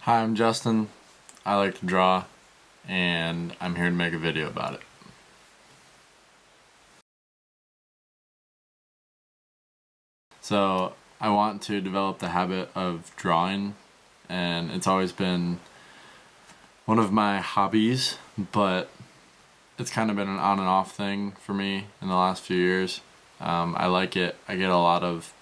Hi, I'm Justin. I like to draw, and I'm here to make a video about it. So, I want to develop the habit of drawing, and it's always been one of my hobbies, but it's kind of been an on and off thing for me in the last few years. I like it. I get a lot of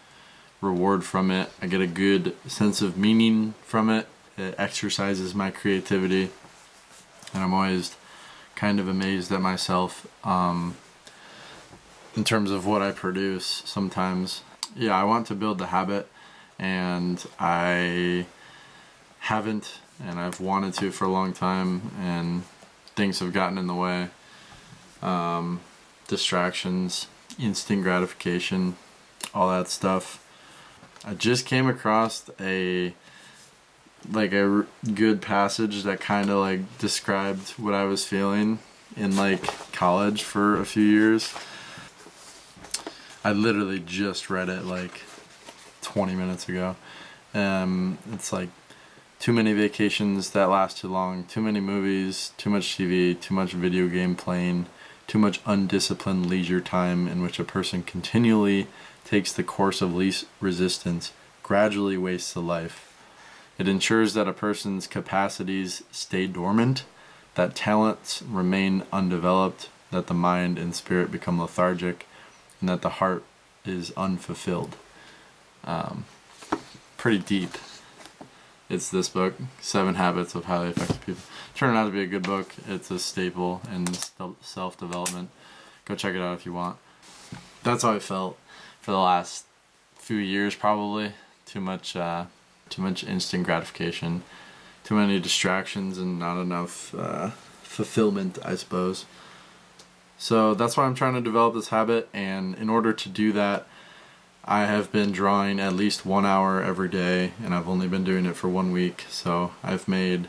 reward from it. I get a good sense of meaning from it. It exercises my creativity, and I'm always kind of amazed at myself in terms of what I produce sometimes. Yeah, I want to build the habit, and I haven't, and I've wanted to for a long time, and things have gotten in the way. Distractions, instant gratification, all that stuff. I just came across a good passage that kind of like described what I was feeling in like college for a few years. I literally just read it like 20 minutes ago. It's like too many vacations that last too long, too many movies, too much TV, too much video game playing, too much undisciplined leisure time in which a person continually takes the course of least resistance, gradually wastes a life. It ensures that a person's capacities stay dormant, that talents remain undeveloped, that the mind and spirit become lethargic, and that the heart is unfulfilled. Pretty deep. It's this book, 7 Habits of Highly Effective People. Turned out to be a good book. It's a staple in self-development. Go check it out if you want. That's how I felt for the last few years, probably. Too much instant gratification, too many distractions, and not enough fulfillment, I suppose. So that's why I'm trying to develop this habit, and in order to do that, I have been drawing at least 1 hour every day, and I've only been doing it for 1 week, so I've made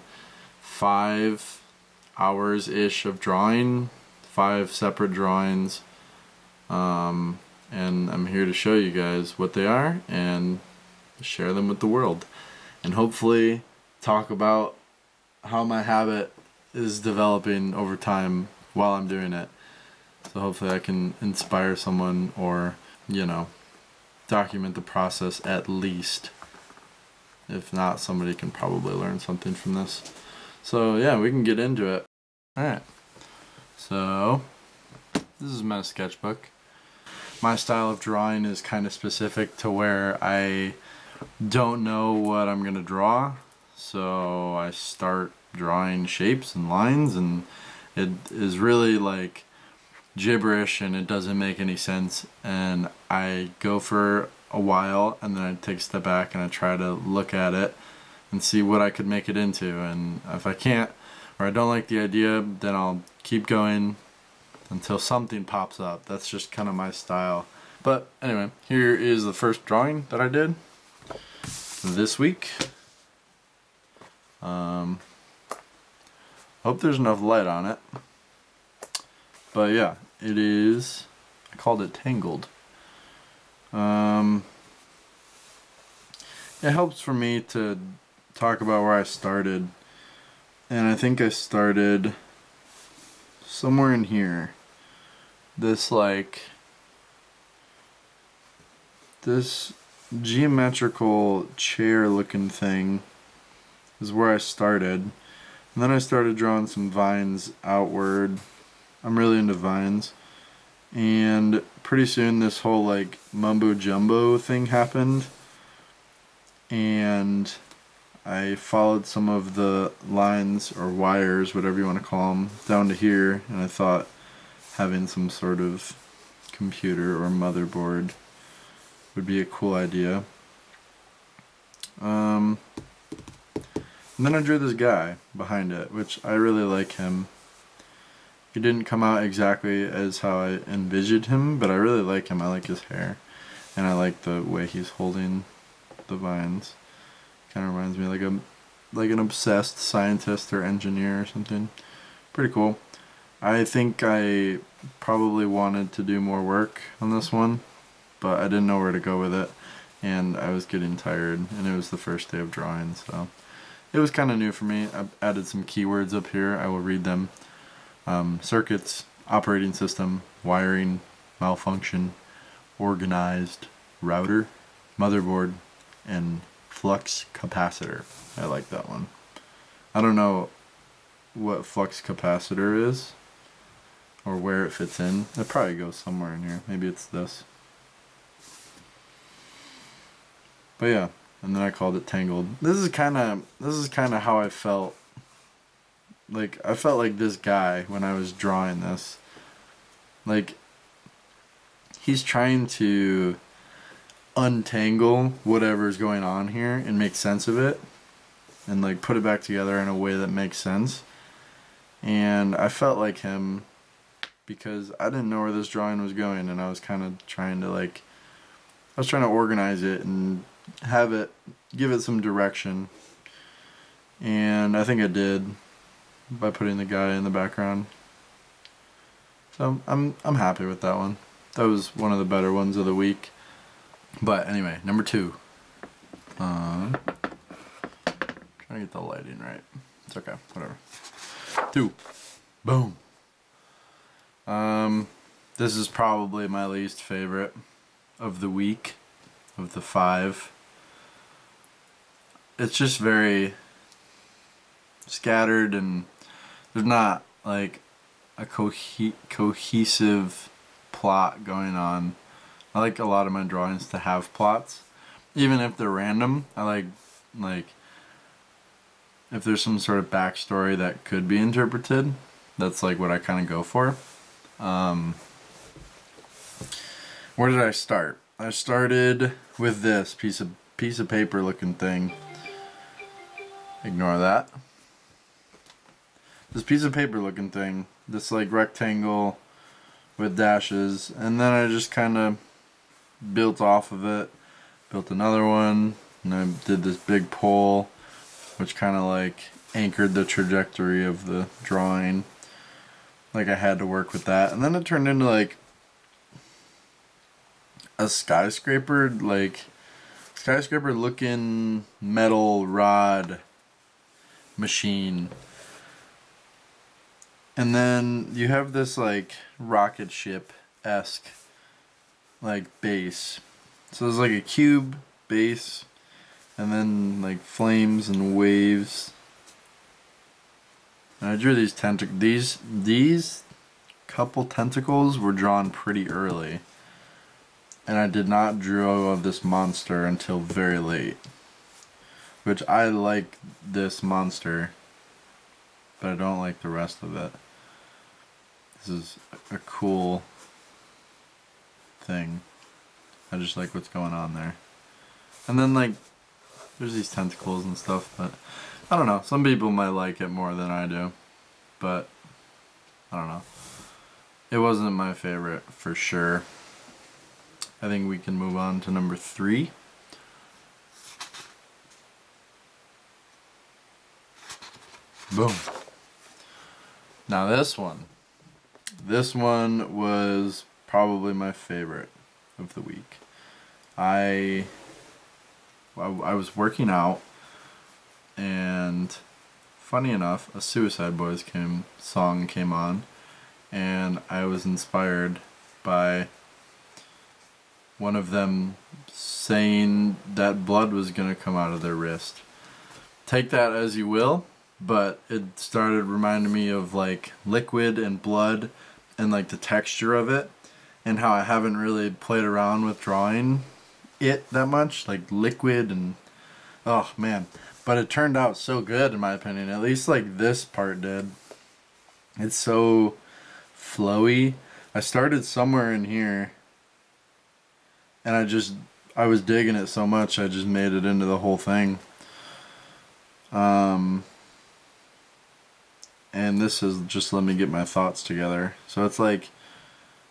5 hours-ish of drawing, 5 separate drawings, and I'm here to show you guys what they are and share them with the world, and hopefully talk about how my habit is developing over time while I'm doing it. So hopefully I can inspire someone, or, you know, document the process at least. If not, somebody can probably learn something from this. So yeah, we can get into it. Alright, so this is my sketchbook. My style of drawing is kind of specific to where I don't know what I'm gonna draw, so I start drawing shapes and lines, and it is really like gibberish and it doesn't make any sense, and I go for a while and then I take a step back and I try to look at it and see what I could make it into, and if I can't, or I don't like the idea, then I'll keep going until something pops up. That's just kind of my style. But anyway, here is the first drawing that I did this week. Hope there's enough light on it. But yeah, it is, I called it Tangled. It helps for me to talk about where I started. And I think I started somewhere in here. This geometrical chair looking thing is where I started, and then I started drawing some vines outward. I'm really into vines, and pretty soon this whole like mumbo jumbo thing happened, and I followed some of the lines or wires, whatever you want to call them, down to here, and I thought having some sort of computer or motherboard would be a cool idea. And then I drew this guy behind it, which I really like him. He didn't come out exactly as how I envisioned him, but I really like him. I like his hair, and I like the way he's holding the vines. Kind of reminds me like an obsessed scientist or engineer or something. Pretty cool. I think I probably wanted to do more work on this one, but I didn't know where to go with it, and I was getting tired, and it was the first day of drawing, so it was kind of new for me. I added some keywords up here. I will read them. Circuits, operating system, wiring, malfunction, organized, router, motherboard, and flux capacitor. I like that one. I don't know what flux capacitor is or where it fits in. It probably goes somewhere in here. Maybe it's this. But yeah, and then I called it tangled. This is kind of how I felt. Like, I felt like this guy when I was drawing this. Like, he's trying to untangle whatever's going on here and make sense of it and like put it back together in a way that makes sense. And I felt like him because I didn't know where this drawing was going, and I was kind of trying to organize it and have it, give it some direction, and I think I did by putting the guy in the background. So I'm happy with that one. That was one of the better ones of the week. But anyway, number 2. Trying to get the lighting right. It's okay, whatever. 2. Boom. This is probably my least favorite of the week, of the 5. It's just very scattered, and there's not like a cohesive plot going on. I like a lot of my drawings to have plots, even if they're random. I like if there's some sort of backstory that could be interpreted. That's like what I kind of go for. Where did I start? I started with this piece of paper looking thing. Ignore that. This piece of paper looking thing, this like rectangle with dashes, and then I just kind of built off of it, built another one, and I did this big pole which kind of like anchored the trajectory of the drawing. Like I had to work with that, and then it turned into like a skyscraper looking metal rod machine. And then you have this like rocket ship-esque like base. So there's like a cube base, and then like flames and waves. And I drew these these couple tentacles were drawn pretty early. And I did not draw this monster until very late. Which I like this monster, but I don't like the rest of it. This is a cool thing. I just like what's going on there. And then like, there's these tentacles and stuff, but I don't know. Some people might like it more than I do, but I don't know. It wasn't my favorite for sure. I think we can move on to number 3. Boom. Now this one was probably my favorite of the week. I was working out, and funny enough, a Suicide Boys song came on, and I was inspired by one of them saying that blood was gonna come out of their wrist. Take that as you will, but it started reminding me of like liquid and blood and like the texture of it, and how I haven't really played around with drawing it that much, like liquid, and oh man, but it turned out so good in my opinion. At least like this part did. It's so flowy. I started somewhere in here, and I was digging it so much I just made it into the whole thing. And this has just let me get my thoughts together. So it's like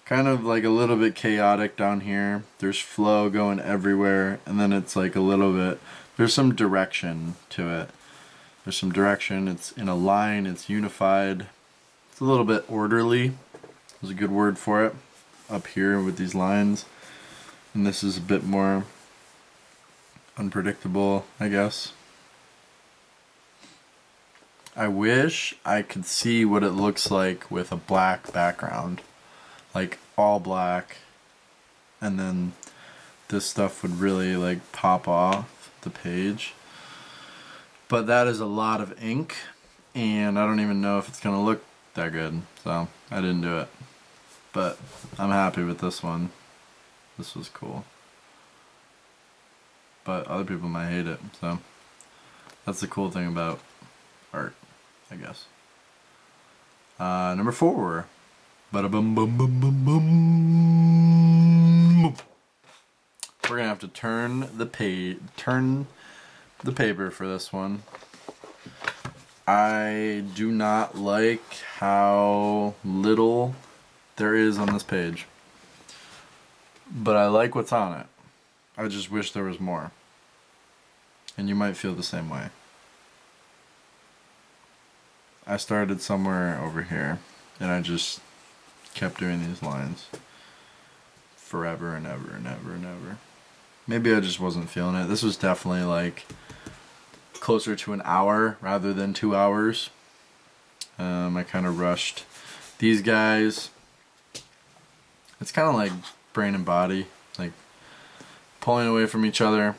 kind of like a little bit chaotic down here. There's flow going everywhere, and then it's like a little bit, there's some direction to it. There's some direction, it's in a line, it's unified. It's a little bit orderly, is a good word for it, up here with these lines. And this is a bit more unpredictable, I guess. I wish I could see what it looks like with a black background. Like all black. And then this stuff would really like pop off the page. But that is a lot of ink. And I don't even know if it's going to look that good. So I didn't do it. But I'm happy with this one. This was cool. But other people might hate it. So that's the cool thing about art, I guess. Number 4. Bada bum bum bum bum bum. We're gonna have to turn the paper for this one. I do not like how little there is on this page, but I like what's on it. I just wish there was more, and you might feel the same way. I started somewhere over here, and I just kept doing these lines forever and ever and ever and ever. Maybe I just wasn't feeling it. This was definitely like closer to an hour rather than 2 hours. I kind of rushed these guys. It's kind of like brain and body, like pulling away from each other.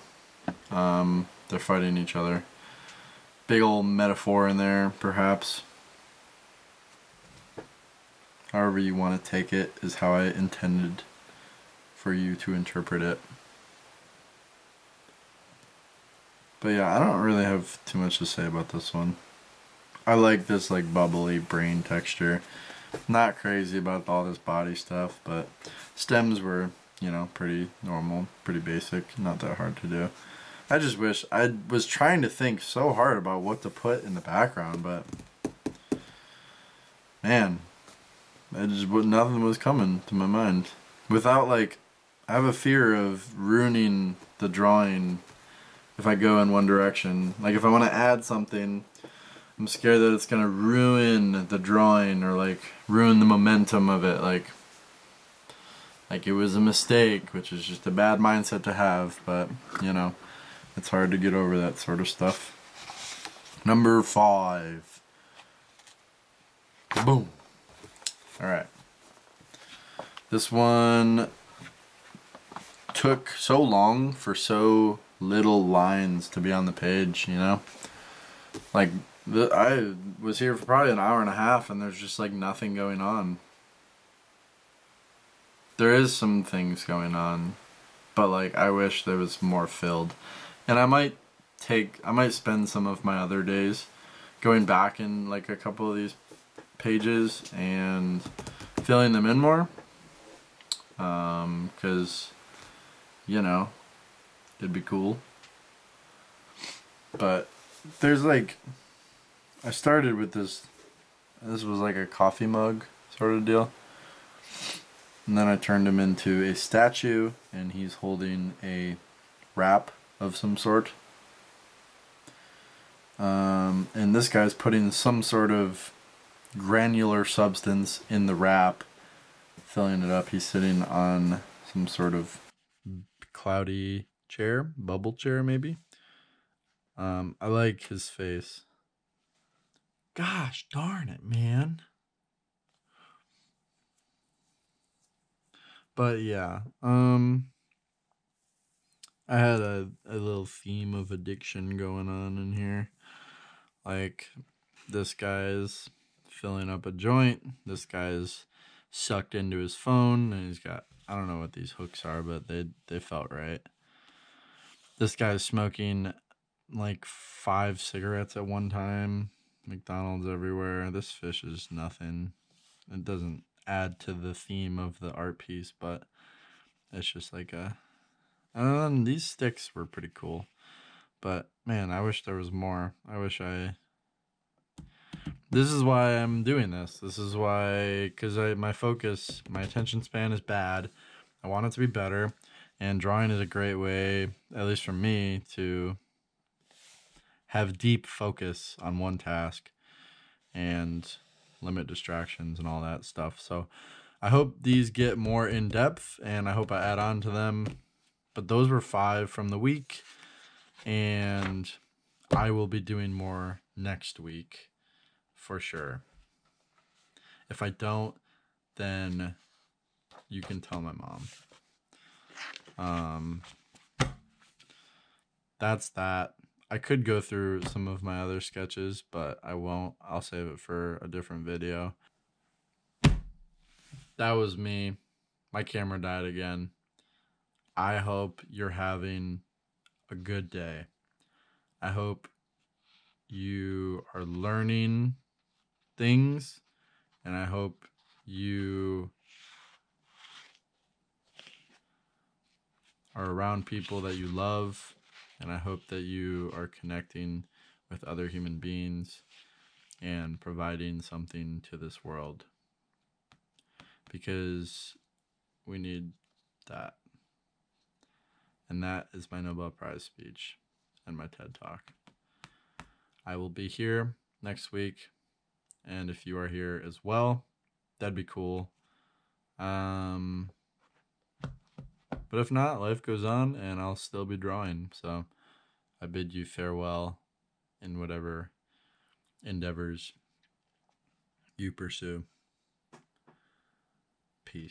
They're fighting each other. Big old metaphor in there, perhaps. However you want to take it is how I intended for you to interpret it. But yeah, I don't really have too much to say about this one. I like this like bubbly brain texture. Not crazy about all this body stuff, but stems were, you know, pretty normal, pretty basic, not that hard to do. I just wish, I was trying to think so hard about what to put in the background, but man, nothing was coming to my mind. Without like, I have a fear of ruining the drawing if I go in one direction. Like if I want to add something, I'm scared that it's gonna ruin the drawing or like ruin the momentum of it. Like it was a mistake, which is just a bad mindset to have, but you know, it's hard to get over that sort of stuff. Number 5. Boom. Alright. This one took so long for so little lines to be on the page, you know? Like, I was here for probably an hour and a half and there's just like nothing going on. There is some things going on, but like I wish there was more filled. And I might spend some of my other days going back in like a couple of these pages and filling them in more. Because, you know, it'd be cool. But there's like, I started with this was like a coffee mug sort of deal. And then I turned him into a statue and he's holding a wrap of some sort. And this guy's putting some sort of granular substance in the wrap, filling it up. He's sitting on some sort of cloudy chair, bubble chair maybe. I like his face. Gosh darn it, man. But yeah, I had a little theme of addiction going on in here. Like, this guy's filling up a joint, this guy's sucked into his phone, and he's got, I don't know what these hooks are, but they felt right. This guy's smoking like 5 cigarettes at one time, McDonald's everywhere. This fish is nothing. It doesn't add to the theme of the art piece, but it's just like a, these sticks were pretty cool. But man, I wish there was more. This is why I'm doing this. This is why, because my attention span is bad. I want it to be better, and drawing is a great way, at least for me, to have deep focus on one task and limit distractions and all that stuff. So I hope these get more in depth, and I hope I add on to them. But those were 5 from the week, and I will be doing more next week. for sure. If I don't, then you can tell my mom. That's that. I could go through some of my other sketches, but I won't. I'll save it for a different video. That was me. My camera died again. I hope you're having a good day. I hope you are learning things, and I hope you are around people that you love, and I hope that you are connecting with other human beings and providing something to this world, because we need that. And that is my Nobel Prize speech and my TED Talk. I will be here next week, and if you are here as well, that'd be cool. But if not, life goes on, and I'll still be drawing. So I bid you farewell in whatever endeavors you pursue. Peace.